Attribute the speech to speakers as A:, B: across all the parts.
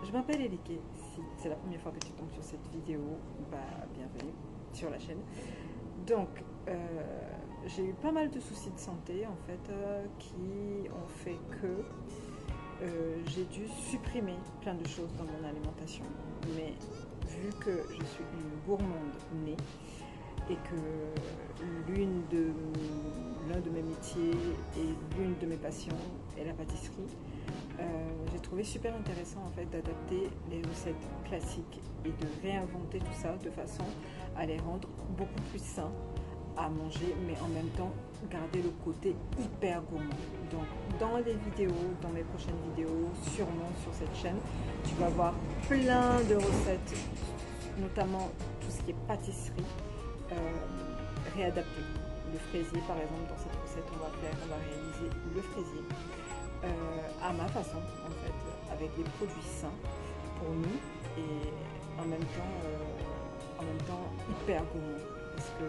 A: Je m'appelle Elike. Si c'est la première fois que tu tombes sur cette vidéo, bah, bienvenue sur la chaîne. Donc, j'ai eu pas mal de soucis de santé en fait qui ont fait que j'ai dû supprimer plein de choses dans mon alimentation. Mais vu que je suis une gourmande née et que l'un de mes métiers et l'une de mes passions est la pâtisserie, j'ai trouvé super intéressant en fait d'adapter les recettes classiques et de réinventer tout ça de façon à les rendre beaucoup plus sains à manger, mais en même temps garder le côté hyper gourmand. Donc dans les vidéos, dans mes prochaines vidéos, sûrement sur cette chaîne, tu vas voir plein de recettes, notamment tout ce qui est pâtisserie réadapté. Le fraisier par exemple, dans cette recette on va réaliser le fraisier à ma façon en fait, avec des produits sains pour nous et en même temps hyper gourmand, parce que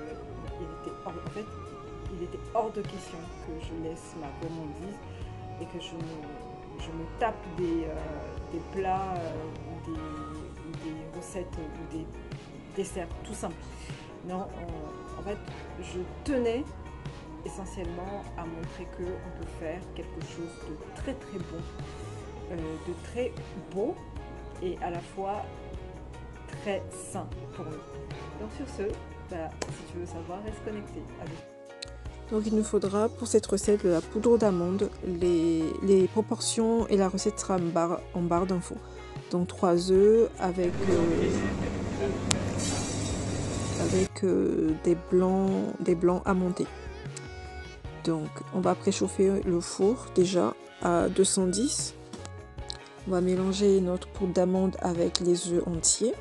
A: il était hors de question que je laisse ma gourmandise et que je me tape des plats, des recettes ou des desserts tout simples. Non, en fait, je tenais essentiellement à montrer qu'on peut faire quelque chose de très très bon, de très beau et à la fois très sain pour nous. Donc sur ce, si tu veux savoir, reste connecté avec.
B: Donc il nous faudra pour cette recette de la poudre d'amande, les proportions et la recette sera en barre d'infos. Donc 3 œufs avec des blancs à monter. Donc on va préchauffer le four déjà à 210. On va mélanger notre poudre d'amande avec les œufs entiers.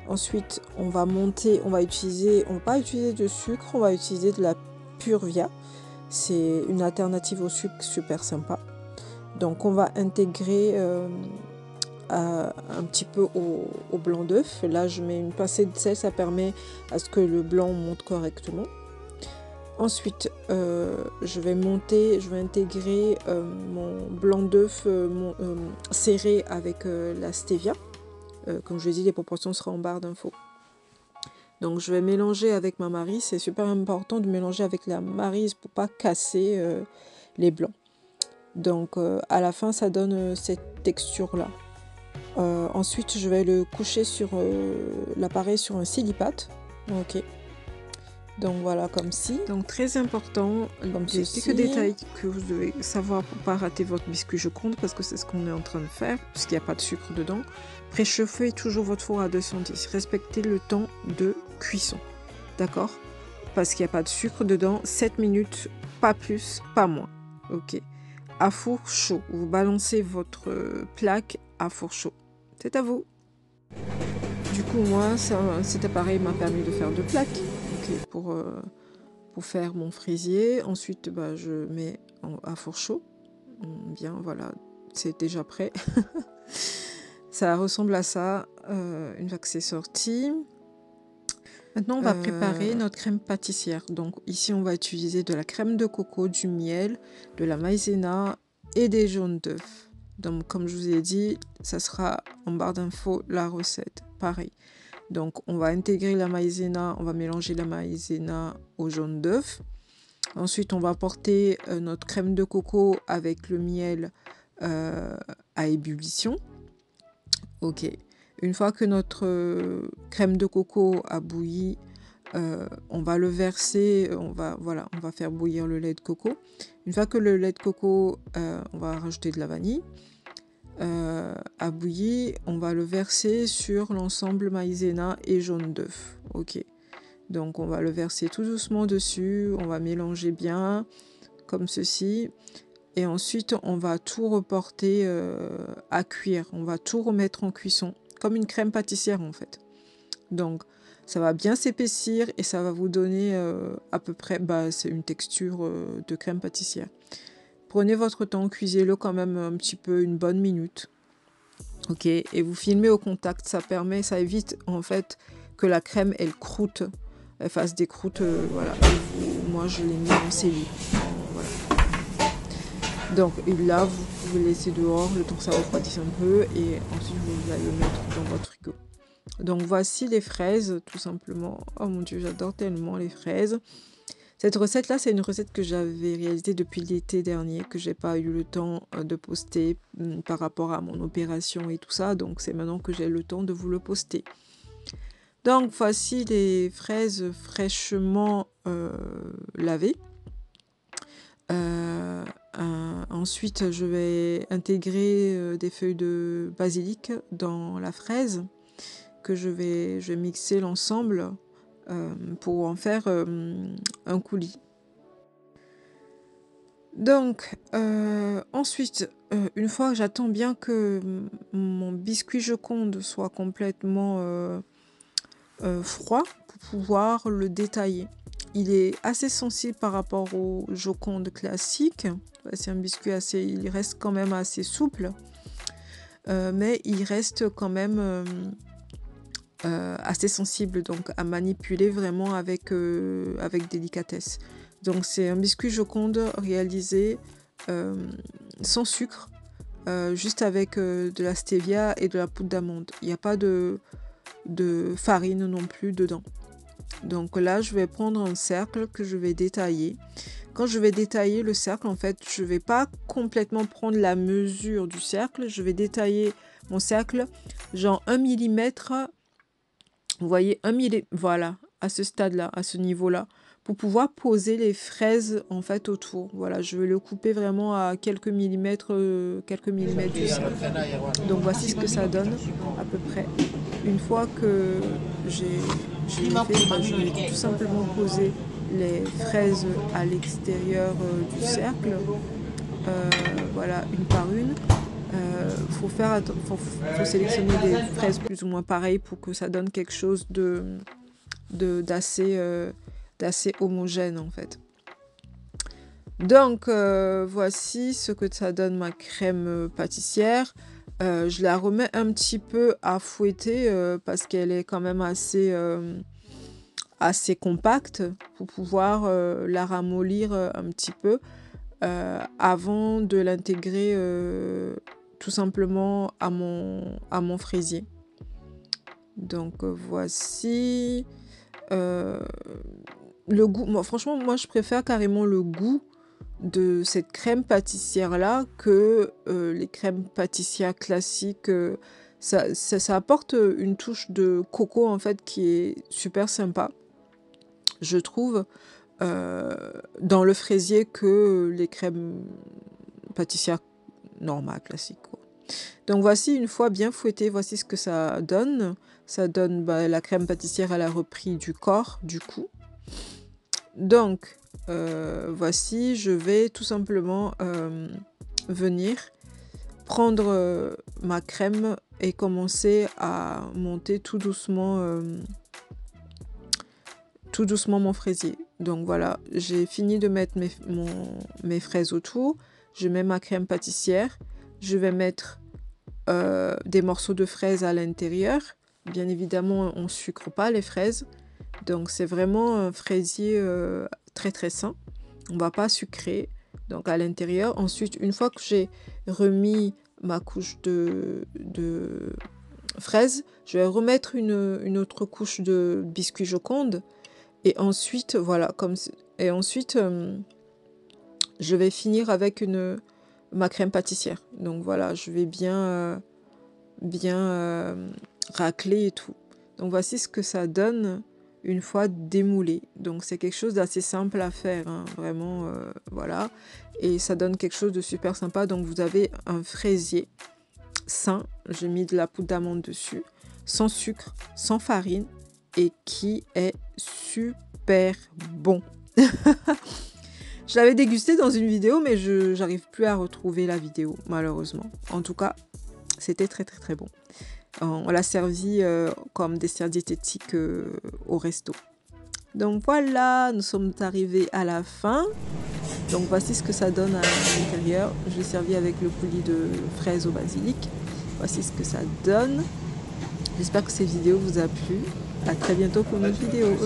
B: Ensuite on va pas utiliser de sucre, on va utiliser de la Purvia. C'est une alternative au sucre super sympa. Donc on va intégrer un petit peu au blanc d'œuf. Là je mets une pincée de sel, ça permet à ce que le blanc monte correctement. Ensuite je vais intégrer mon blanc d'œuf serré avec la stevia. Comme je l'ai dit, les proportions seront en barre d'infos. Donc je vais mélanger avec ma maryse. C'est super important de mélanger avec la maryse pour pas casser les blancs. Donc à la fin ça donne cette texture là. Ensuite je vais le coucher sur l'appareil sur un silipate. Ok. Donc voilà, comme ci. Donc très important, comme quelques détails que vous devez savoir pour pas rater votre biscuit chocolat, parce que c'est ce qu'on est en train de faire, puisqu'il n'y a pas de sucre dedans. Préchauffez toujours votre four à 210. Respectez le temps de cuisson, d'accord? Parce qu'il n'y a pas de sucre dedans. 7 minutes, pas plus, pas moins. Ok. À four chaud, vous balancez votre plaque à four chaud. C'est à vous. Du coup, moi, cet appareil m'a permis de faire 2 plaques. Pour faire mon fraisier. Ensuite je mets à four chaud, bien, voilà, c'est déjà prêt. Ça ressemble à ça une fois que c'est sorti. Maintenant on va préparer notre crème pâtissière. Donc ici on va utiliser de la crème de coco, du miel, de la maïzena et des jaunes d'œufs. Donc comme je vous ai dit, ça sera en barre d'infos la recette, pareil. Donc on va intégrer la maïzena, on va mélanger la maïzena au jaune d'œuf. Ensuite on va apporter notre crème de coco avec le miel à ébullition. Ok. Une fois que notre crème de coco a bouilli, on va le verser, on va faire bouillir le lait de coco. Une fois que le lait de coco, on va rajouter de la vanille. À bouillir, on va le verser sur l'ensemble maïzena et jaune d'œuf. Ok, donc on va le verser tout doucement dessus, on va mélanger bien comme ceci et ensuite on va tout reporter à cuire, on va tout remettre en cuisson comme une crème pâtissière en fait. Donc ça va bien s'épaissir et ça va vous donner à peu près c'est une texture de crème pâtissière. Prenez votre temps, cuisez-le quand même un petit peu, une bonne minute. Ok, et vous filmez au contact, ça évite en fait que la crème elle croûte, elle fasse des croûtes, voilà. Moi je l'ai mis en cellule. Voilà. Donc là, vous pouvez laisser dehors le temps que ça refroidisse un peu et ensuite vous allez le mettre dans votre frigo. Donc voici les fraises, tout simplement. Oh mon Dieu, j'adore tellement les fraises. Cette recette-là, c'est une recette que j'avais réalisée depuis l'été dernier, que j'ai pas eu le temps de poster par rapport à mon opération et tout ça. Donc c'est maintenant que j'ai le temps de vous le poster. Donc voici les fraises fraîchement lavées. Ensuite, je vais intégrer des feuilles de basilic dans la fraise que je vais mixer l'ensemble pour en faire un coulis. Donc ensuite, une fois que j'attends bien que mon biscuit Joconde soit complètement froid pour pouvoir le détailler. Il est assez sensible par rapport au Joconde classique. C'est un biscuit il reste quand même assez souple, mais il reste quand même assez sensible, donc à manipuler vraiment avec délicatesse. Donc c'est un biscuit Joconde réalisé sans sucre, juste avec de la stevia et de la poudre d'amande. Il n'y a pas de farine non plus dedans. Donc là, je vais prendre un cercle que je vais détailler. Quand je vais détailler le cercle, en fait, je ne vais pas complètement prendre la mesure du cercle. Je vais détailler mon cercle, genre 1 mm. Vous voyez, 1 mm, voilà, à ce stade-là, à ce niveau-là, pour pouvoir poser les fraises, en fait, autour. Voilà, je vais le couper vraiment à quelques millimètres du cercle. Donc voici ce que ça donne, à peu près. Une fois que j'ai fait, je vais tout simplement poser les fraises à l'extérieur du cercle, voilà, une par une. Faut sélectionner des fraises plus ou moins pareilles pour que ça donne quelque chose d'assez homogène en fait. Donc voici ce que ça donne ma crème pâtissière. Je la remets un petit peu à fouetter parce qu'elle est quand même assez compacte pour pouvoir la ramollir un petit peu avant de l'intégrer tout simplement à mon fraisier. Donc voici le goût. Franchement, moi je préfère carrément le goût de cette crème pâtissière là que les crèmes pâtissières classiques. Ça apporte une touche de coco en fait qui est super sympa, je trouve, dans le fraisier que les crèmes pâtissières normales, classiques, quoi. Donc voici, une fois bien fouetté, voici ce que ça donne. Ça donne la crème pâtissière, elle a repris du corps, du coup. Donc voici, je vais tout simplement venir prendre ma crème et commencer à monter tout doucement mon fraisier. Donc voilà, j'ai fini de mettre mes fraises autour. Je mets ma crème pâtissière. Je vais mettre des morceaux de fraises à l'intérieur. Bien évidemment, on ne sucre pas les fraises. Donc c'est vraiment un fraisier très très sain. On ne va pas sucrer. Donc à l'intérieur. Ensuite, une fois que j'ai remis ma couche de fraises, je vais remettre une autre couche de biscuit Joconde. Et ensuite, voilà, je vais finir avec ma crème pâtissière. Donc voilà, je vais bien racler et tout. Donc voici ce que ça donne une fois démoulé. Donc c'est quelque chose d'assez simple à faire, hein, vraiment, voilà. Et ça donne quelque chose de super sympa. Donc vous avez un fraisier sain, j'ai mis de la poudre d'amande dessus, sans sucre, sans farine, et qui est super bon. Je l'avais dégusté dans une vidéo, mais je n'arrive plus à retrouver la vidéo, malheureusement. En tout cas, c'était très très très bon. On l'a servi comme dessert diététique au resto. Donc voilà, nous sommes arrivés à la fin. Donc voici ce que ça donne à l'intérieur. Je l'ai servi avec le coulis de fraises au basilic. Voici ce que ça donne. J'espère que cette vidéo vous a plu. À très bientôt pour une autre vidéo.